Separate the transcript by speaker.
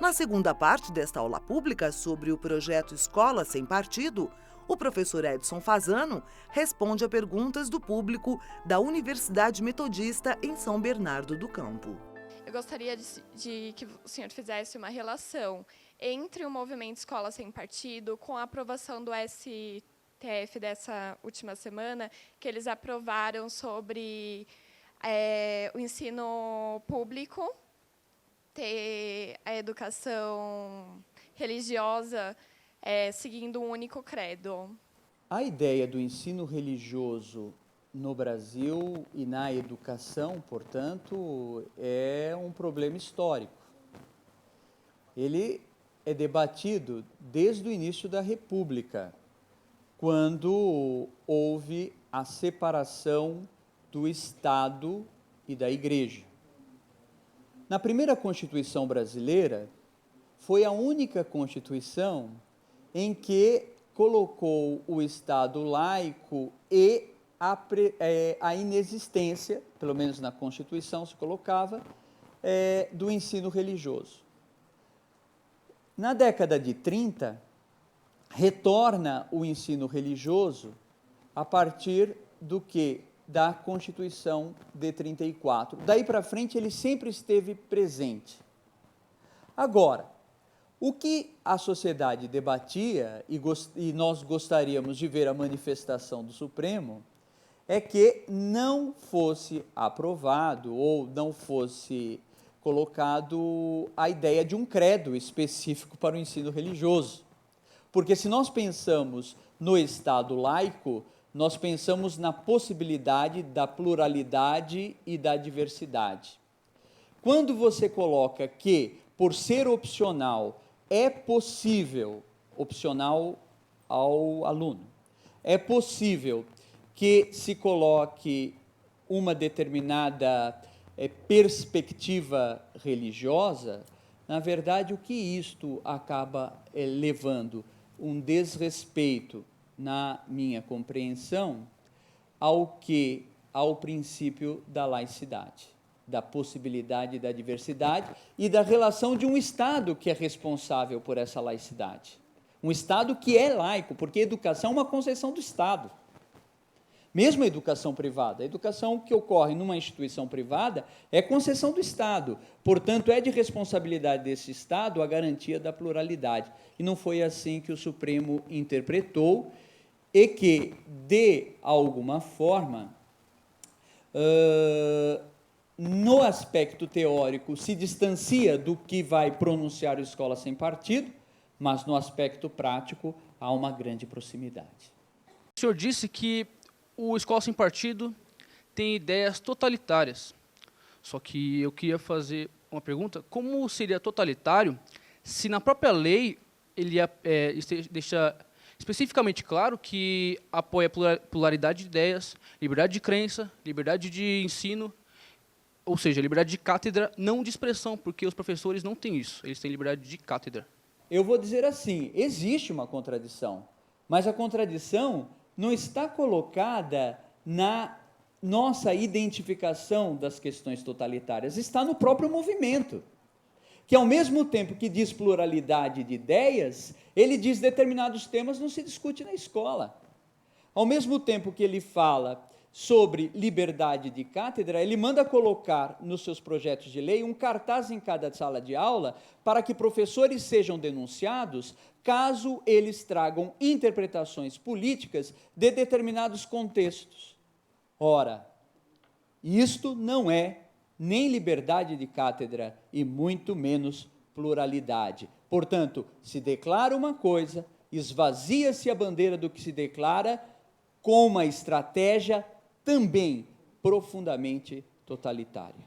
Speaker 1: Na segunda parte desta aula pública sobre o projeto Escola Sem Partido, o professor Edson Fazano responde a perguntas do público da Universidade Metodista em São Bernardo do Campo.
Speaker 2: Eu gostaria de que o senhor fizesse uma relação entre o movimento Escola Sem Partido com a aprovação do STF dessa última semana, que eles aprovaram sobre o ensino público, ter a educação religiosa seguindo um único credo.
Speaker 3: A ideia do ensino religioso no Brasil e na educação, portanto, é um problema histórico. Ele é debatido desde o início da República, quando houve a separação do Estado e da Igreja. Na primeira Constituição brasileira, foi a única Constituição em que colocou o Estado laico e a inexistência, pelo menos na Constituição se colocava, do ensino religioso. Na década de 30, retorna o ensino religioso a partir do que? Da Constituição de 34. Daí para frente ele sempre esteve presente. Agora, o que a sociedade debatia, e nós gostaríamos de ver a manifestação do Supremo, é que não fosse aprovado ou não fosse colocado a ideia de um credo específico para o ensino religioso. Porque se nós pensamos no Estado laico, nós pensamos na possibilidade da pluralidade e da diversidade. Quando você coloca que, por ser opcional, é possível, opcional ao aluno, é possível que se coloque uma determinada perspectiva religiosa, na verdade, o que isto acaba levando? Um desrespeito, na minha compreensão, ao princípio da laicidade, da possibilidade da diversidade e da relação de um Estado que é responsável por essa laicidade. Um Estado que é laico, porque a educação é uma concessão do Estado. Mesmo a educação privada, a educação que ocorre numa instituição privada é concessão do Estado. Portanto, é de responsabilidade desse Estado a garantia da pluralidade. E não foi assim que o Supremo interpretou e que, de alguma forma, no aspecto teórico, se distancia do que vai pronunciar a Escola Sem Partido, mas no aspecto prático há uma grande proximidade.
Speaker 4: O senhor disse que o Escola Sem Partido tem ideias totalitárias. Só que eu queria fazer uma pergunta: como seria totalitário se na própria lei ele deixa especificamente claro que apoia a pluralidade de ideias, liberdade de crença, liberdade de ensino, ou seja, liberdade de cátedra, não de expressão, porque os professores não têm isso, eles têm liberdade de cátedra.
Speaker 3: Eu vou dizer assim, existe uma contradição, mas a contradição não está colocada na nossa identificação das questões totalitárias, está no próprio movimento, que ao mesmo tempo que diz pluralidade de ideias, ele diz determinados temas não se discute na escola. Ao mesmo tempo que ele fala sobre liberdade de cátedra, ele manda colocar nos seus projetos de lei um cartaz em cada sala de aula para que professores sejam denunciados caso eles tragam interpretações políticas de determinados contextos. Ora, isto não é nem liberdade de cátedra e muito menos pluralidade. Portanto, se declara uma coisa, esvazia-se a bandeira do que se declara com uma estratégia também profundamente totalitária.